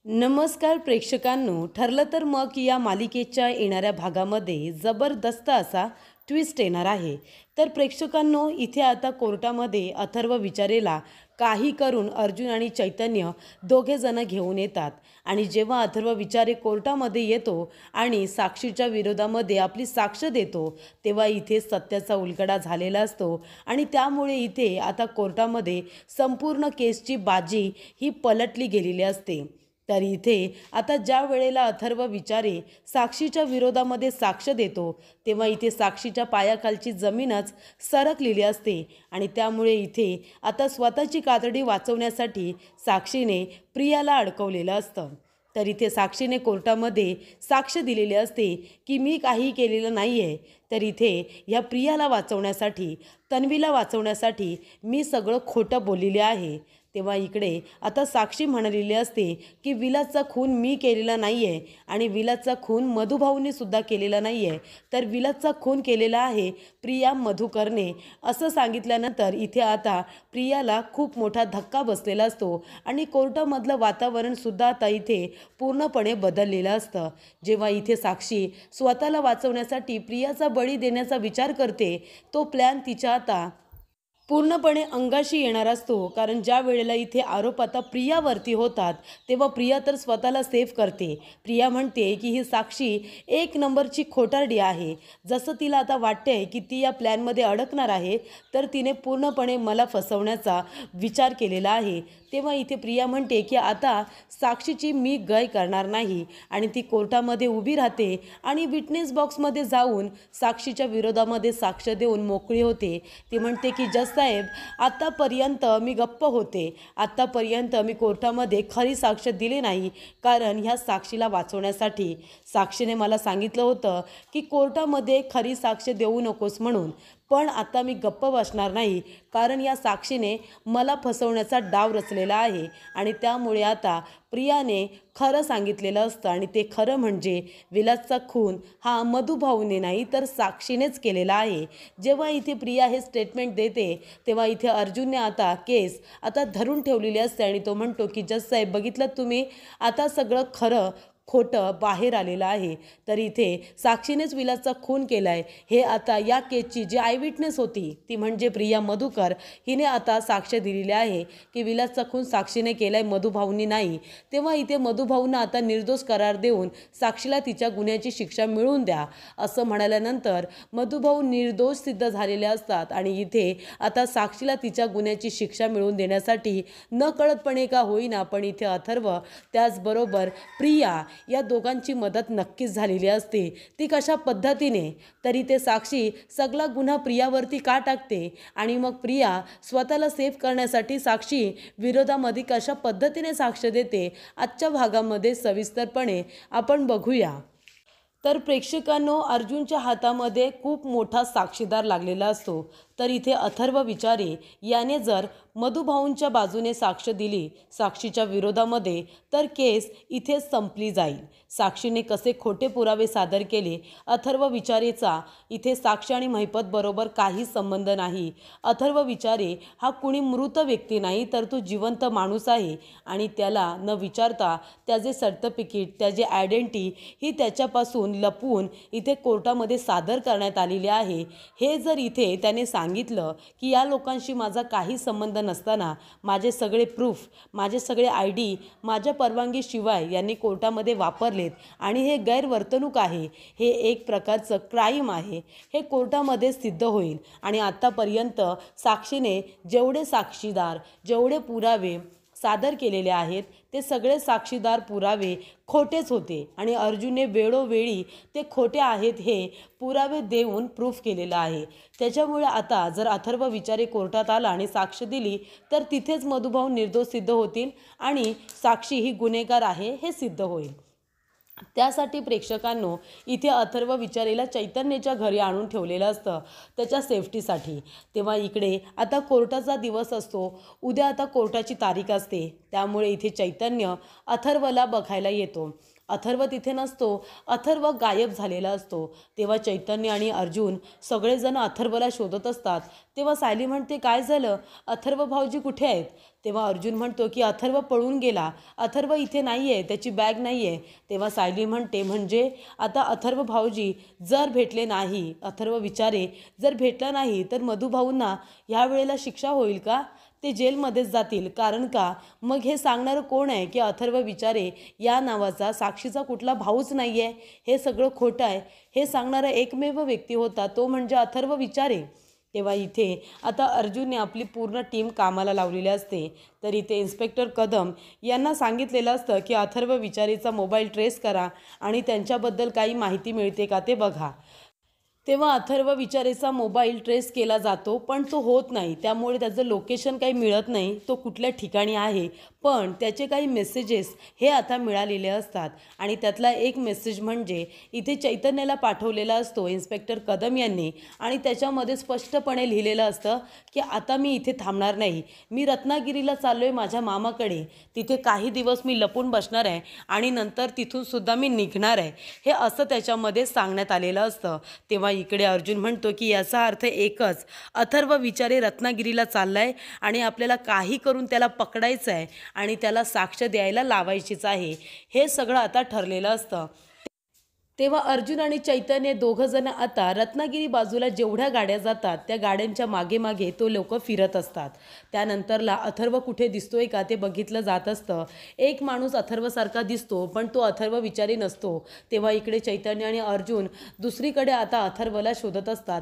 नमस्कार प्रेक्षकांनो, ठरलं तर मग या मालिकेच्या येणाऱ्या भागामध्ये जबरदस्त असा ट्विस्ट येणार आहे। तर प्रेक्षकांनो, इथे आता कोर्टामध्ये अथर्व विचारेला काही करून अर्जुन आणि चैतन्य दोघे जण घेऊन येतात आणि जेव्हा अथर्व विचारे कोर्टामध्ये येतो आणि साक्षीच्या विरोधामध्ये आपली साक्ष देतो तेव्हा इथे सत्याचा उलगडा झालेला असतो आणि त्यामुळे इथे आता कोर्टामध्ये संपूर्ण केसची बाजी ही पलटली गेलेली असते। तर इथे आता ज्या वेळेला अथर्व विचारे साक्षीच्या विरोधामध्ये साक्ष देतो तेव्हा इथे साक्षीच्या पायाखालची जमीनच सरकलेली असते आणि त्यामुळे इथे आता स्वतःची कातडी वाचवण्यासाठी साक्षीने प्रियाला अडकवलेलं असतं। तर इथे साक्षीने कोर्टामध्ये साक्ष दिलेली असते की मी काही केलेलं नाही आहे। तर इथे ह्या प्रियाला वाचवण्यासाठी, तन्वीला वाचवण्यासाठी मी सगळं खोटं बोललेले आहे। तेव्हा इकडे आता साक्षी म्हणालेली असते की विलासचा खून मी केलेला नाही आहे आणि विलासचा खून मधुभाऊने सुद्धा केलेला नाही आहे, तर विलासचा खून केलेला आहे प्रिया मधुकरने, असं सांगितल्यानंतर इथे आता प्रियाला खूप मोठा धक्का बसलेला असतो आणि कोर्टामधलं वातावरणसुद्धा आता इथे पूर्णपणे बदललेलं असतं। जेव्हा इथे साक्षी स्वतःला वाचवण्यासाठी प्रियाचा बळी देण्याचा विचार करते तो प्लॅन तिच्या आता पूर्णपणे अंगाशी येणार असतो, कारण ज्या वेळेला इथे आरोप आता प्रियावरती होतात तेव्हा प्रिया तर स्वतःला सेफ करते। प्रिया म्हणते की ही साक्षी एक नंबरची खोटारडी आहे, जसं तिला आता वाटते की ती या प्लॅनमध्ये अडकणार आहे तर तिने पूर्णपणे मला फसवण्याचा विचार केलेला आहे। तेव्हा इथे प्रिया म्हणते की आता साक्षीची मी गय करणार नाही आणि ती कोर्टामध्ये उभी राहते आणि विटनेस बॉक्समध्ये जाऊन साक्षीच्या विरोधामध्ये साक्ष देऊन मोकळी होते। ती म्हणते की जज साहेब, आत्तापर्यंत मी गप्प होते, आत्तापर्यंत मी कोर्टामध्ये खरी साक्ष दिली नाही, कारण ह्या साक्षीला वाचवण्यासाठी साक्षीने मला सांगितलं होतं की कोर्टामध्ये खरी साक्ष देऊ नकोस म्हणून, पण आता मी गप्प बसणार नाही कारण या साक्षीने मला फसवण्याचा डाव रचलेला आहे आणि त्यामुळे आता प्रियाने खरं सांगितलेलं असतं आणि ते खरं म्हणजे विलासचा खून हा मधुभाऊने नाही तर साक्षीनेच केलेला आहे। जेव्हा इथे प्रिया हे स्टेटमेंट देते तेव्हा इथे अर्जुनने आता केस आता धरून ठेवलेली असते आणि तो म्हणतो की जज साहेब, बघितलं तुम्ही, आता सगळं खरं खोटं बाहेर आलेलं आहे। तर इथे साक्षीनेच विलासचा खून केला आहे हे आता या केसची जी आय विटनेस होती ती म्हणजे प्रिया मधुकर, हिने आता साक्ष दिलेली आहे की विलासचा खून साक्षीने केला आहे, मधुभाऊंनी नाही। तेव्हा इथे मधुभाऊंना आता निर्दोष करार देऊन साक्षीला तिच्या गुन्ह्याची शिक्षा मिळवून द्या असं म्हणाल्यानंतर मधुभाऊ निर्दोष सिद्ध झालेले असतात आणि इथे आता साक्षीला तिच्या गुन्ह्याची शिक्षा मिळवून देण्यासाठी नकळतपणे का होईना पण इथे अथर्व त्याचबरोबर प्रिया या दोघांची मदत नक्कीच झालेली असते। ती कशा पद्धतीने, तरी ते साक्षी सगळा गुन्हा प्रियावरती का टाकते आणि मग प्रिया स्वतःला सेफ करण्यासाठी साक्षी विरोधामध्ये कशा पद्धतीने साक्ष देते, आजच्या भागामध्ये सविस्तरपणे आपण बघूया। तर प्रेक्षकांनो, अर्जुनच्या हातामध्ये खूप मोठा साक्षीदार लागलेला असतो। तर इथे अथर्व विचारे याने जर मधुभाऊंच्या बाजूने साक्ष दिली साक्षीच्या विरोधामध्ये तर केस इथे संपली जाईल। साक्षीने कसे खोटे पुरावे सादर केले, अथर्व विचारेचा इथे साक्षी आणि महिपत बरोबर काही संबंध नाही। अथर्व विचारे हा कुणी मृत व्यक्ती नाही तर तो जिवंत माणूस आहे आणि त्याला न विचारता त्याचे सर्टिफिकेट, त्याची आयडेंटिटी ही त्याच्यापासून लपवून इथे कोर्टामध्ये सादर करण्यात आलेली आहे। हे जर इथे त्याने सांगितलं की या लोकांशी माझा काही संबंध नसताना माझे सगळे प्रूफ, माझे सगळे ID माझ्या परवानगीशिवाय यांनी कोर्टामध्ये वापरलेत आणि हे गैरवर्तणूक आहे, हे एक प्रकारचं क्राईम आहे, हे कोर्टामध्ये सिद्ध होईल आणि आत्तापर्यंत साक्षीने जेवढे साक्षीदार, जेवढे पुरावे सादर केलेले आहेत ते सगळे साक्षीदार पुरावे खोटेच होते आणि अर्जुनने वेळोवेळी ते खोटे आहेत हे पुरावे देऊन प्रूफ केलेलं आहे। त्याच्यामुळे आता जर अथर्व विचारे कोर्टात आला आणि साक्ष दिली तर तिथेच मधुभाऊ निर्दोष सिद्ध होतील आणि साक्षी ही गुन्हेगार आहे हे सिद्ध होईल। त्यासाठी प्रेक्षकांनो, इथे अथर्व विचारेला चैतन्याच्या घरी आणून ठेवलेलं असतं त्याच्या सेफ्टीसाठी। तेव्हा इकडे आता कोर्टाचा दिवस असतो, उद्या आता कोर्टाची तारीख असते, त्यामुळे इथे चैतन्य अथर्वला बघायला येतो अथर्व तिथे नसतो, अथर्व गायब झालेला असतो। तेव्हा चैतन्य आणि अर्जुन सगळेजण अथर्वला शोधत असतात। तेव्हा सायली म्हणते, काय झालं, अथर्व भाऊजी कुठे आहेत? तेव्हा अर्जुन म्हणतो की अथर्व पळून गेला, अथर्व इथे नाही आहे, त्याची बॅग नाही आहे। तेव्हा सायली म्हणते, म्हणजे आता अथर्व भाऊजी जर भेटले नाही, अथर्व विचारे जर भेटला नाही तर मधू भाऊंना ह्या वेळेला शिक्षा होईल का? ते जेलमध्येच जातील, कारण का मग हे सांगणारं कोण आहे की अथर्व विचारे या नावाचा साक्षीचा कुठला भाऊच नाही आहे, हे सगळं खोटं आहे, हे सांगणारा एकमेव व्यक्ती होता तो म्हणजे अथर्व विचारे। तेव्हा इथे आता अर्जुनने आपली पूर्ण टीम कामाला लावलेली असते। तर इथे इन्स्पेक्टर कदम यांना सांगितलेलं असतं की अथर्व विचारेचा मोबाईल ट्रेस करा आणि त्यांच्याबद्दल काही माहिती मिळते का ते बघा। तेव्हा अथर्व विचारेचा मोबाईल ट्रेस केला जातो, पण तो होत नाही, त्यामुळे त्याचं लोकेशन काही मिळत नाही, तो कुठल्या ठिकाणी आहे। पण त्याचे काही मेसेजेस हे आता मिळालेले असतात आणि त्यातला एक मेसेज म्हणजे इथे चैतन्याला पाठवलेला असतो इन्स्पेक्टर कदम यांनी, आणि त्याच्यामध्ये स्पष्टपणे लिहिलेलं असतं की आता मी इथे थांबणार नाही, मी रत्नागिरीला चाललो आहे माझ्या मामाकडे, तिथे काही दिवस मी लपून बसणार आहे आणि नंतर तिथून सुद्धा मी निघणार आहे, हे असं त्याच्यामध्ये सांगण्यात आलेलं असतं। तेव्हा इकडे अर्जुन म्हणतो की याचा अर्थ एकच, अथर्व विचारे रत्नागिरीला चाललाय आणि आपल्याला काही करून त्याला पकडायचं आहे आणि त्याला साक्ष द्यायला लावायचीच आहे, हे सगळं आता ठरलेलं असतं। तेव्हा अर्जुन आणि चैतन्य दोघंजण आता रत्नागिरी बाजूला जेवढ्या गाड्या जातात त्या गाड्यांच्या मागे मागे तो लोक फिरत असतात। त्यानंतरला अथर्व कुठे दिसतोय का ते बघितलं जात असतं। एक माणूस अथर्वसारखा दिसतो पण तो अथर्व विचारी नसतो। तेव्हा इकडे चैतन्य आणि अर्जुन दुसरीकडे आता अथर्वला शोधत असतात।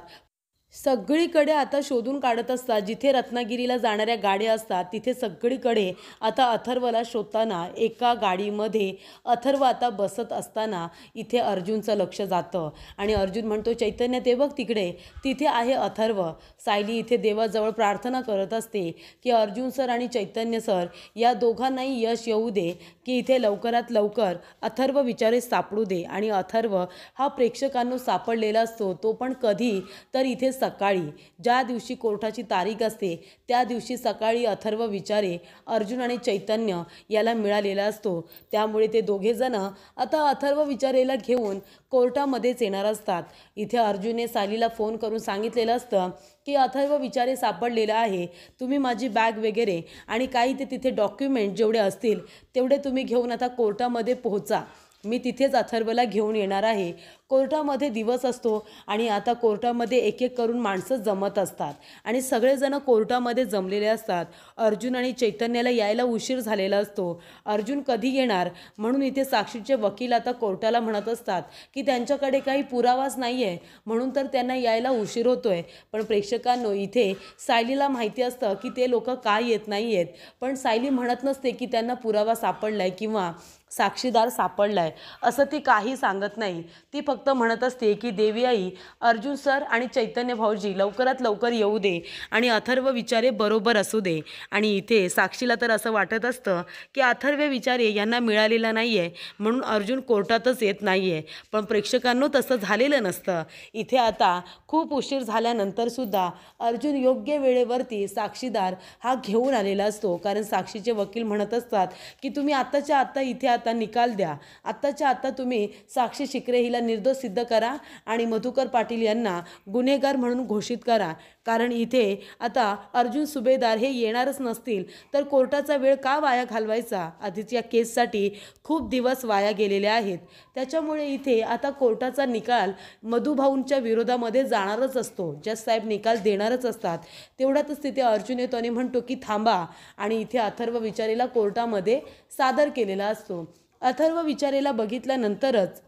सगळीकडे आता शोधून काढत असतात, जिथे रत्नागिरीला जाणाऱ्या गाड्या असतात तिथे सगळीकडे आता अथर्वला शोधताना एका गाडीमध्ये अथर्व आता बसत असताना इथे अर्जुनचं लक्ष जातं आणि अर्जुन म्हणतो, चैतन्य ते बघ तिकडे, तिथे आहे अथर्व। सायली इथे देवाजवळ प्रार्थना करत असते की अर्जुन सर आणि चैतन्य सर या दोघांनाही यश येऊ दे, की इथे लवकरात लवकर अथर्व विचारे सापडू दे। आणि अथर्व हा प्रेक्षकांना सापडलेला असतो, तो पण कधी तर इथे सकाळी, ज्या दिवशी कोर्टाची तारीख असते त्या दिवशी सकाळी अथर्व विचारे अर्जुन आणि चैतन्य याला मिळालेला असतो। त्यामुळे ते दोघेजण आता अथर्व विचारेला घेऊन कोर्टामध्येच येणार असतात। इथे अर्जुनने सायलीला फोन करून सांगितलेलं असतं की अथर्व विचारे सापडलेला आहे, तुम्ही माझी बॅग वगैरे आणि काही ते तिथे डॉक्युमेंट जेवढे असतील तेवढे तुम्ही घेऊन आता कोर्टामध्ये पोहोचा, मी तिथेच अथर्वला घेऊन येणार आहे। कोर्टामध्ये दिवस असतो आणि आता कोर्टामध्ये एक एक करून माणसं जमत असतात आणि सगळेजण कोर्टामध्ये जमलेले असतात। अर्जुन आणि चैतन्याला यायला उशीर झालेला असतो। अर्जुन कधी येणार म्हणून इथे साक्षीचे वकील आता कोर्टाला म्हणत असतात की त्यांच्याकडे काही पुरावाच नाही आहे, म्हणून तर त्यांना यायला उशीर होतोय। पण प्रेक्षकांनो इथे सायलीला माहिती असतं की ते लोक का येत नाही आहेत, पण सायली म्हणत नसते की त्यांना पुरावा सापडलाय किंवा साक्षीदार सापडलाय, असं ती काही सांगत नाही। ती फक्त म्हणत असते की देवी आई, अर्जुन सर आणि चैतन्य भाऊजी लवकरात लवकर येऊ दे आणि अथर्व विचारे बरोबर असू दे। आणि इथे साक्षीला तर असं वाटत असतं की अथर्व विचारे यांना मिळालेला नाही आहे म्हणून अर्जुन कोर्टातच येत नाही आहे, पण प्रेक्षकांनो तसं झालेलं नसतं। इथे आता खूप उशीर झाल्यानंतरसुद्धा अर्जुन योग्य वेळेवरती साक्षीदार हा घेऊन आलेला असतो, कारण साक्षीचे वकील म्हणत असतात की तुम्ही आत्ताच्या आत्ता इथे आता निकाल द्या, आत्ताच्या आत्ता तुम्ही साक्षी शिकरे हिला निर्दोष सिद्ध करा आणि मधुकर पाटील यांना गुन्हेगार म्हणून घोषित करा, कारण इथे आता अर्जुन सुभेदार हे येणारच नसतील तर कोर्टाचा वेळ का वाया घालवायचा, आधीच या केससाठी खूप दिवस वाया गेलेले आहेत। त्याच्यामुळे इथे आता कोर्टाचा निकाल मधुभाऊंच्या विरोधामध्ये जाणारच असतो, जज साहेब निकाल देणारच असतात। तेवढ्यातच तिथे अर्जुन येतो आणि म्हणतो की थांबा, आणि इथे अथर्व विचारेला कोर्टामध्ये सादर केलेला असतो। अथर्व विचारेला बघितल्यानंतरच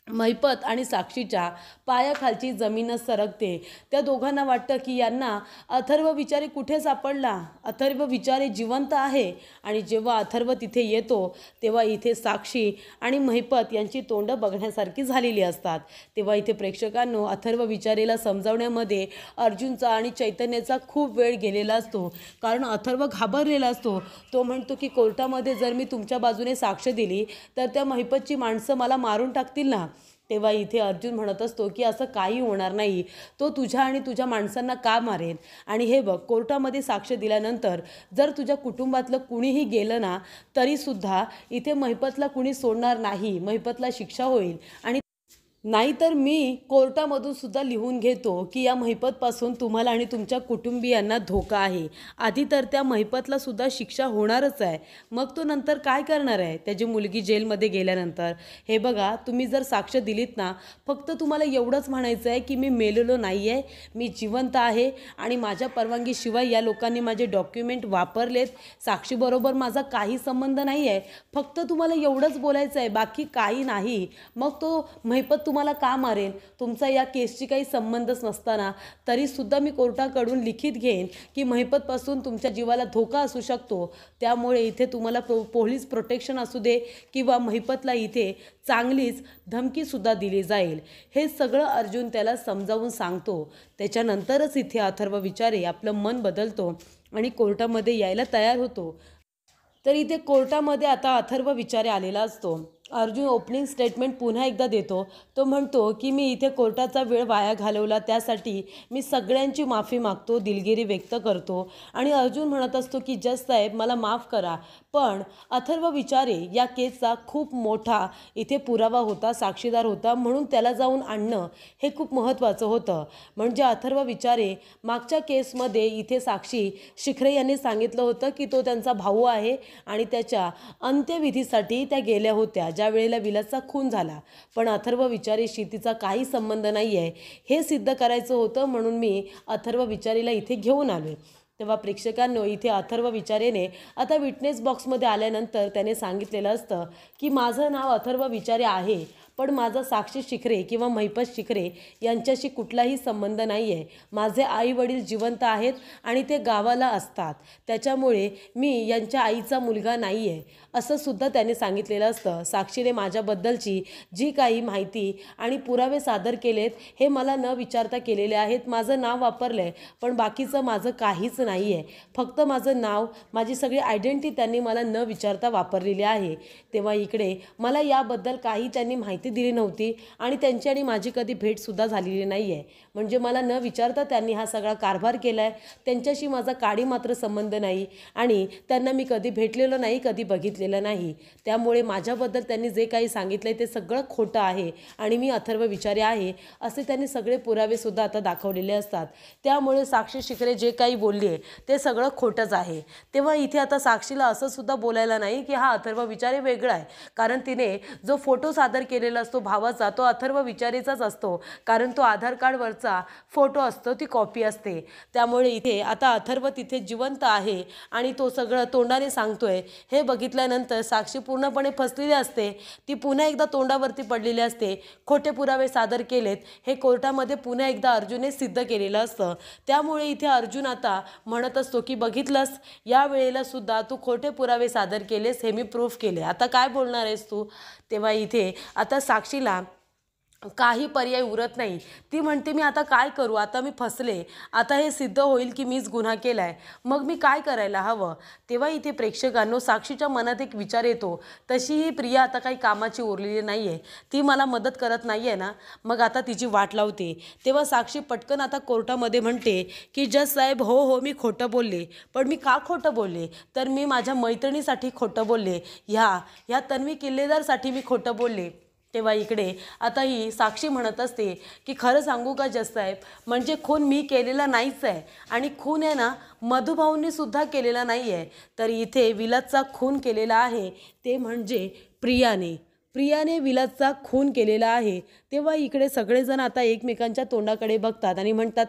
महिपत आणि साक्षीच्या पायाखालची जमीनच सरकते। त्या दोघांना वाटतं की यांना अथर्व विचारे कुठे सापडला, अथर्व विचारे जिवंत आहे। आणि जेव्हा अथर्व तिथे येतो तेव्हा इथे साक्षी आणि महिपत यांची तोंड बघण्यासारखी झालेली असतात। तेव्हा इथे प्रेक्षकांनो अथर्व विचारेला समजावण्यामध्ये अर्जुनचा आणि चैतन्याचा खूप वेळ गेलेला असतो, कारण अथर्व घाबरलेला असतो। तो म्हणतो की कोर्टामध्ये जर मी तुमच्या बाजूने साक्ष दिली तर त्या महिपतची माणसं मला मारून टाकतील ना। तेव्हा इथे अर्जुन म्हणत असतो की असं काही होणार नाही, तो तुझ्या आणि तुझ्या माणसांना का मारेल. आणि हे बघ, कोर्टामध्ये साक्ष दिल्यानंतर जर तुझ्या कुटुंबातलं कुणीही गेलं ना तरीसुद्धा इथे महिपतला कुणी सोडणार नाही, महिपतला शिक्षा होईल. आणि नाहीतर मी कोर्टामधून सुद्धा लिहून घेतो की या महिपतपासून तुम्हाला आणि तुमच्या कुटुंबियांना धोका आहे. आधी तर त्या महिपतला सुद्धा शिक्षा होणारच आहे, मग तो नंतर काय करणार आहे त्याची मुलगी जेलमध्ये गेल्यानंतर. हे बघा, तुम्ही जर साक्ष दिलीत ना, फक्त तुम्हाला एवढंच म्हणायचं आहे की मी मेलेलो नाही आहे, मी जिवंत आहे आणि माझ्या परवानगीशिवाय या लोकांनी माझे डॉक्युमेंट वापरलेत, साक्षीबरोबर माझा काही संबंध नाही आहे. फक्त तुम्हाला एवढंच बोलायचं आहे, बाकी काही नाही. मग तो महिपत तुम्हाला का मारेल. तुमचा या केसची काही संबंधच नसताना तरीसुद्धा मी कोर्टाकडून लिखित घेईन की महिपतपासून तुमच्या जीवाला धोका असू शकतो, त्यामुळे इथे तुम्हाला पोलीस प्रोटेक्शन असू दे किंवा महिपतला इथे चांगलीच धमकीसुद्धा दिली जाईल. हे सगळं अर्जुन त्याला समजावून सांगतो. त्याच्यानंतरच इथे अथर्व विचारे आपलं मन बदलतो आणि कोर्टामध्ये यायला तयार होतो. तर इथे कोर्टामध्ये आता अथर्व विचारे आलेला असतो. अर्जुन ओपनिंग स्टेटमेंट पुन्हा एकदा देतो. तो म्हणतो की मी इथे कोर्टाचा वेळ वाया घालवला, त्यासाठी मी सगळ्यांची माफी मागतो, दिलगिरी व्यक्त करतो. आणि अर्जुन म्हणत असतो की जज साहेब, मला माफ करा, पण अथर्व विचारे या केसचा खूप मोठा इथे पुरावा होता, साक्षीदार होता, म्हणून त्याला जाऊन आणणं हे खूप महत्त्वाचं होतं. म्हणजे अथर्व विचारे मागच्या केसमध्ये इथे साक्षी शिखरे यांनी सांगितलं होतं की तो त्यांचा भाऊ आहे आणि त्याच्या अंत्यविधीसाठी त्या गेल्या होत्या ज्या वेळेला विलासचा खून झाला. पण अथर्व विचारेशी तिचा काही संबंध नाही आहे हे सिद्ध करायचं होतं, म्हणून मी अथर्व विचारेला इथे घेऊन आलो. तेव्हा प्रेक्षकांनो, इथे अथर्व विचारेने आता विटनेस बॉक्समध्ये आल्यानंतर त्याने सांगितलेलं असतं की माझं नाव अथर्व विचारे आहे, पण माझा साक्षी शिखरे किंवा महिपत शिखरे यांच्याशी कुठलाही संबंध नाही आहे. माझे आई वडील जिवंत आहेत आणि ते गावाला असतात, त्याच्यामुळे मी यांच्या आईचा मुलगा नाही आहे असं सुद्धा त्याने सांगितलेलं असतं. साक्षीने माझ्याबद्दलची जी काही माहिती आणि पुरावे सादर केलेत हे मला न विचारता केलेले आहेत. माझं नाव वापरलं आहे, पण बाकीचं माझं काहीच नाही आहे. फक्त माझं नाव, माझी सगळी आयडेंटिटी त्यांनी मला न विचारता वापरलेली आहे. तेव्हा इकडे मला याबद्दल काही त्यांनी माहिती दिली नव्हती आणि त्यांची आणि माझी कधी भेटसुद्धा झालेली नाही आहे. म्हणजे मला न विचारता त्यांनी हा सगळा कारभार केला आहे. त्यांच्याशी माझा काडी मात्र संबंध नाही आणि त्यांना मी कधी भेटलेलो नाही, कधी बघितलेलं नाही. त्यामुळे माझ्याबद्दल त्यांनी जे काही सांगितलं आहे ते सगळं खोटं आहे आणि मी अथर्व विचारे आहे असे त्यांनी सगळे पुरावेसुद्धा आता दाखवलेले असतात. त्यामुळे साक्षी शिखरे जे काही बोलली आहे ते सगळं खोटंच आहे. तेव्हा इथे आता साक्षीला असं सुद्धा बोलायला नाही की हा अथर्व विचारे वेगळा आहे, कारण तिने जो फोटो सादर केलेला असतो भावाचा तो अथर्व विचारेचाच असतो, कारण तो आधार कार्डवरचा फोटो असतो, ती कॉपी असते. त्यामुळे इथे आता अथर्व तिथे जिवंत आहे आणि तो सगळं तोंडाने सांगतोय हे बघितल्यानंतर साक्षी पूर्णपणे फसलेली असते. ती पुन्हा एकदा तोंडावरती पडलेली असते. खोटे पुरावे सादर केलेत हे कोर्टामध्ये पुन्हा एकदा अर्जुनने सिद्ध केलेलं असतं. त्यामुळे इथे अर्जुन आता म्हणत असतो की बघितलंस, या वेळेला सुद्धा तू खोटे पुरावे सादर केलेस, हे मी प्रूफ केले, आता काय बोलणार आहेस तू. तेव्हा इथे आता साक्षीला काही पर्याय उरत नाही. ती म्हणते मी आता काय करू, आता मी फसले, आता हे सिद्ध होईल की मीच गुन्हा केला आहे, मग मी काय करायला हवं. तेव्हा इथे प्रेक्षकांनो, साक्षीच्या मनात एक विचार येतो, तशीही प्रिया आता काही कामाची उरलेली नाही आहे, ती मला मदत करत नाही आहे ना, मग आता तिची वाट लावते. तेव्हा साक्षी पटकन आता कोर्टामध्ये म्हणते की जज साहेब, हो मी खोटं बोलले, पण मी का खोटं बोलले, तर मी माझ्या मैत्रिणीसाठी खोटं बोलले, ह्या तन्वी किल्लेदारसाठी मी खोटं बोलले. तेव्हा इकडे आता ही साक्षी म्हणत असते की खरं सांगू का जज साहेब, म्हणजे खून मी केलेला नाहीच आहे आणि खून आहे ना मधुभाऊंनी सुद्धा केलेला नाही आहे, तर इथे विलासचा खून केलेला आहे ते म्हणजे प्रियाने विलासचा खून केलेला आहे. तेव्हा इकडे सगळेजण आता एकमेकांच्या तोंडाकडे बघतात आणि म्हणतात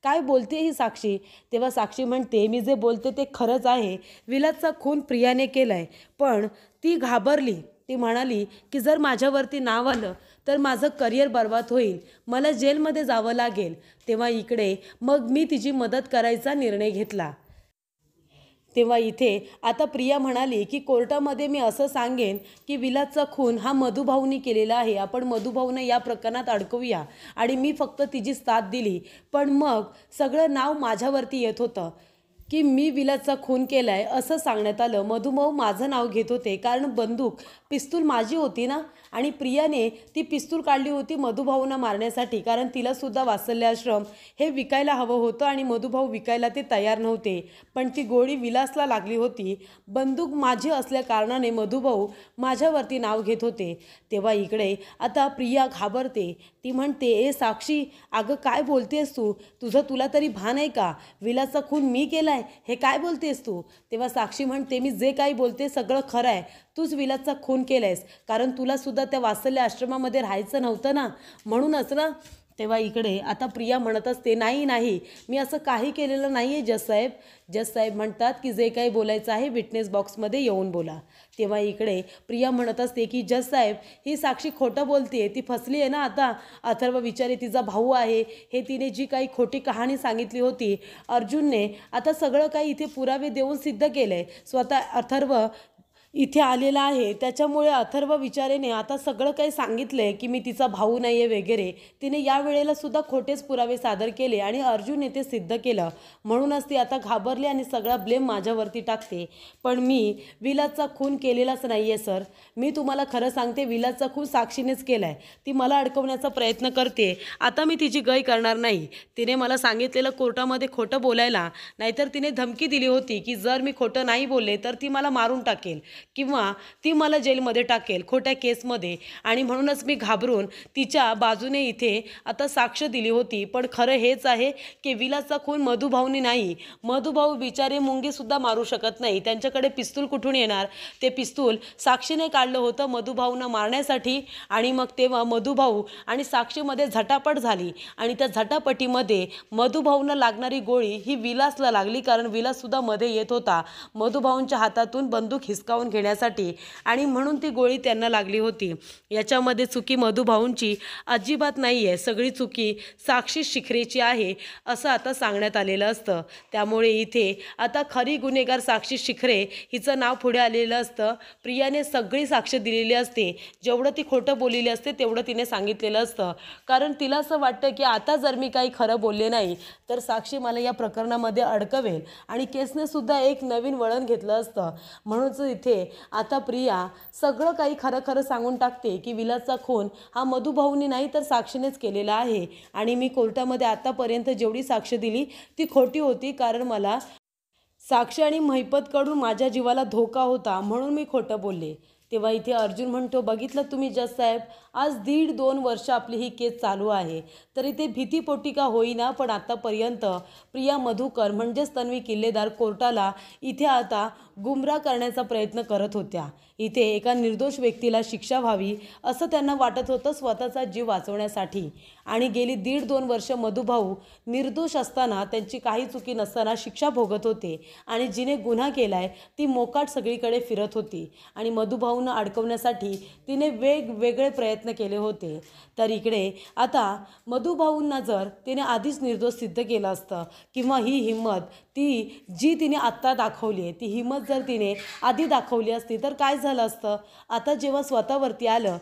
काय बोलते ही साक्षी. तेव्हा साक्षी म्हणते मी जे बोलते ते खरंच आहे, विलासचा खून प्रियाने केला आहे, पण ती घाबरली. ती म्हणाली की जर माझ्यावरती नाव आलं तर माझं करिअर बर्बाद होईल, मला जेलमध्ये जावं लागेल. तेव्हा इकडे मग मी तिची मदत करायचा निर्णय घेतला. तेव्हा इथे आता प्रिया म्हणाली की कोर्टामध्ये मी असं सांगेन की विलासचा खून हा मधुभाऊनी केलेला आहे, आपण मधुभाऊने या प्रकरणात अडकवूया, आणि मी फक्त तिची साथ दिली, पण मग सगळं नाव माझ्यावरती येत होतं की मी विलासचा खून केलाय असं सांगण्यात आलं. मधुभाऊ माझं नाव घेत होते कारण बंदूक पिस्तूल माझी होती ना, आणि प्रियाने ती पिस्तूल काढली होती मधुभाऊंना मारण्यासाठी, कारण तिलासुद्धा वात्सल्य आश्रम हे विकायला हवं होतं आणि मधुभाऊ विकायला ते तयार नव्हते. पण ती गोळी विलासला लागली होती. बंदूक माझी असल्या कारणाने मधुभाऊ माझ्यावरती नाव घेत होते. तेव्हा इकडे आता प्रिया घाबरते. ती म्हणते, ए साक्षी, अगं काय बोलतेस तू? तुला तरी भान आहे का? विलासचा खून मी केलाय हे काय बोलतेस तू? तेव्हा साक्षी म्हणते, मी जे काही बोलते सगळं खरं आहे. तूच विलासचा खून केलायस, कारण तुलासुद्धा त्या वात्सल्य आश्रमामध्ये राहायचं नव्हतं ना, म्हणूनच ना. तेव्हा इकडे आता प्रिया म्हणत असते, नाही नाही, मी असं काही केलेलं नाही आहे जजसाहेब. जजसाहेब म्हणतात की जे काही बोलायचं आहे विटनेस बॉक्समध्ये येऊन बोला. तेव्हा इकडे प्रिया म्हणत असते की जजसाहेब, ही साक्षी खोटं बोलते, ती फसली आहे ना आता. अथर्व विचारे तिचा भाऊ आहे, हे तिने जी काही खोटी कहाणी सांगितली होती अर्जुनने, आता सगळं काही इथे पुरावे देऊन सिद्ध केलं आहे. स्वतः अथर्व इथे आलेला आहे, त्याच्यामुळे अथर्व विचारेने आता सगळं काही सांगितलंय की मी तिचा भाऊ नाही आहे वगैरे. तिने या वेळेला सुद्धा खोटेच पुरावे सादर केले आणि अर्जुनने ते सिद्ध केलं. म्हणूनच ती आता घाबरली आणि सगळा ब्लेम माझ्यावरती टाकते. पण मी विलासचा खून केलेलाच नाही आहे सर. मी तुम्हाला खरं सांगते, विलासचा खून साक्षीनेच केला आहे. ती मला अडकवण्याचा प्रयत्न करते. आता मी तिची गय करणार नाही. तिने मला सांगितलेलं कोर्टामध्ये खोटं बोलायला, नाहीतर तिने धमकी दिली होती की जर मी खोटं नाही बोलले तर ती मला मारून टाकेल किंवा ती मला जेलमध्ये टाकेल खोट्या केसमध्ये. आणि म्हणूनच मी घाबरून तिच्या बाजूने इथे आता साक्ष दिली होती. पण खरं हेच आहे की विलासचा खून मधुभाऊनी नाही. मधुभाऊ बिचारे मुंगीसुद्धा मारू शकत नाही. त्यांच्याकडे पिस्तूल कुठून येणार? ते पिस्तूल साक्षीने काढलं होतं मधुभाऊंना मारण्यासाठी. आणि मग तेव्हा मधुभाऊ आणि साक्षीमध्ये झटापट झाली आणि त्या झटापटीमध्ये मधुभाऊंना लागणारी गोळी ही विलासला लागली, कारण विलाससुद्धा मध्ये येत होता मधुभाऊंच्या हातातून बंदूक हिसकावून घेण्यासाठी, आणि म्हणून ती गोळी त्यांना लागली होती. याच्यामध्ये चुकी मधुभाऊंची अजिबात नाही आहे, सगळी चुकी साक्षी शिखरेची आहे असं आता सांगण्यात आलेलं असतं. त्यामुळे इथे आता खरी गुन्हेगार साक्षी शिखरे हिचं नाव पुढे आलेलं असतं. प्रियाने सगळी साक्ष दिलेली असते. जेवढं ती खोटं बोललेली असते तेवढं तिने सांगितलेलं असतं, कारण तिला असं वाटतं की आता जर मी काही खरं बोलले नाही तर साक्षी मला या प्रकरणामध्ये अडकवेल आणि केसने सुद्धा एक नवीन वळण घेतलं असतं. म्हणूनच इथे आता प्रिया सगळं काही खरं खरं सांगून टाकते की विलासचा खून हा मधुभाऊनी नाही तर साक्षीनेच केलेला आहे. आणि मी कोर्टामध्ये आतापर्यंत जेवढी साक्ष दिली ती खोटी होती, कारण मला साक्षी आणि महिपतकडून माझ्या जीवाला धोका होता म्हणून मी खोटं बोलले. तेव्हा इथे अर्जुन म्हणतो, बघितलं तुम्ही जजसाहेब, आज 1.5-2 वर्ष आपली ही केस चालू आहे, तर इथे भीतीपोटी का होईना पण आतापर्यंत प्रिया मधुकर म्हणजेच तन्वी किल्लेदार कोर्टाला इथे आता गुमराह करण्याचा प्रयत्न करत होत्या. इथे एका निर्दोष व्यक्तीला शिक्षा व्हावी असं त्यांना वाटत होतं स्वतःचा जीव वाचवण्यासाठी. आणि गेली 1.5-2 वर्ष मधुभाऊ निर्दोष असताना, त्यांची काही चुकी नसताना शिक्षा भोगत होते आणि जिने गुन्हा केलाय ती मोकाट सगळीकडे फिरत होती आणि मधुभाऊंना अडकवण्यासाठी तिने वेगवेगळे प्रयत्न केले होते. तर इकडे आता मधुभाऊंना जर तिने आधीच निर्दोष सिद्ध केलं असतं किंवा ही हिंमत ती जी तिने आत्ता दाखवली आहे ती हिंमत जर तिने आधी दाखवली असती तर काय झालं असतं? आता जेव्हा स्वतःवरती आलं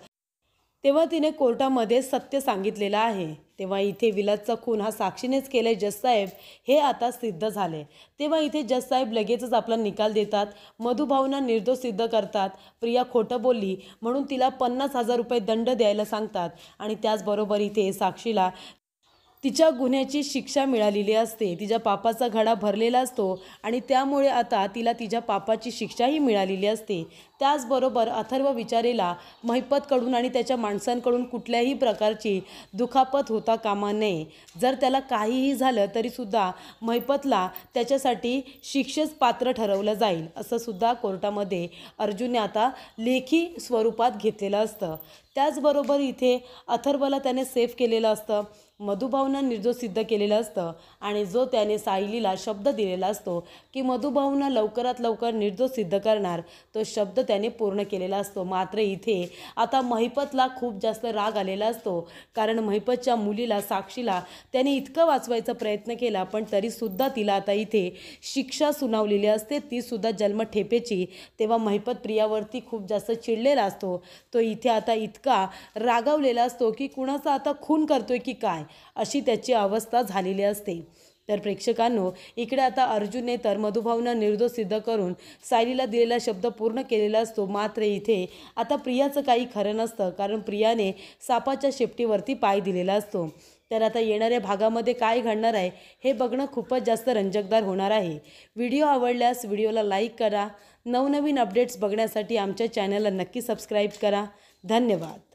तेव्हा तिने कोर्टामध्ये सत्य सांगितलेलं आहे. तेव्हा इथे विलासचा खून हा साक्षीनेच केलाय जजसाहेब हे आता सिद्ध झाले. तेव्हा इथे जजसाहेब लगेचच आपला निकाल देतात. मधुभाऊंना निर्दोष सिद्ध करतात. प्रिया खोटं बोलली म्हणून तिला 50,000 रुपये दंड द्यायला सांगतात आणि त्याचबरोबर इथे साक्षीला तिच्या गुन्ह्याची शिक्षा मिळालेली असते. तिच्या पापाचा घडा भरलेला असतो आणि त्यामुळे आता तिला तिच्या पापाची शिक्षाही मिळालेली असते. त्याचबरोबर अथर्व विचारेला महिपतकडून आणि त्याच्या माणसांकडून कुठल्याही प्रकारची दुखापत होता कामा नये. जर त्याला काहीही झालं तरीसुद्धा महिपतला त्याच्यासाठी शिक्षेस पात्र ठरवलं जाईल असं सुद्धा कोर्टामध्ये अर्जुनने आता लेखी स्वरूपात घेतलेलं असतं. त्याचबरोबर इथे अथर्वला त्याने सेफ केलेलं असतं, मधुभाऊंना निर्दोष सिद्ध केलेलं असतं आणि जो त्याने सायलीला शब्द दिलेला असतो की मधुभाऊंना लवकरात लवकर निर्दोष सिद्ध करणार, तो शब्द त्याने पूर्ण केलेला असतो. मात्र इथे आता महिपतला खूप जास्त राग आलेला असतो, कारण महिपतच्या मुलीला साक्षीला त्याने इतकं वाचवायचा प्रयत्न केला पण तरीसुद्धा तिला आता इथे शिक्षा सुनावलेली असते, तीसुद्धा जन्मठेपेची. तेव्हा महिपत प्रियावरती खूप जास्त चिडलेला असतो. तो इथे आता इतका रागावलेला असतो की कुणाचा आता खून करतोय की काय अशी त्याची अवस्था झालेली असते. तर प्रेक्षकांनो, इकडे आता अर्जुनने तर मधुभाऊंना निर्दोष सिद्ध करून सायलीला दिलेला शब्द पूर्ण केलेला असतो. मात्र इथे आता प्रियाचं काही खरं नसतं, कारण प्रियाने सापाच्या शेपटीवरती पाय दिलेला असतो. तर आता येणाऱ्या भागामध्ये काय घडणार आहे हे बघणं खूपच जास्त रंजकदार होणार आहे. व्हिडिओ आवडल्यास व्हिडिओला लाईक करा. नवनवीन अपडेट्स बघण्यासाठी आमच्या चॅनलला नक्की सबस्क्राईब करा. धन्यवाद.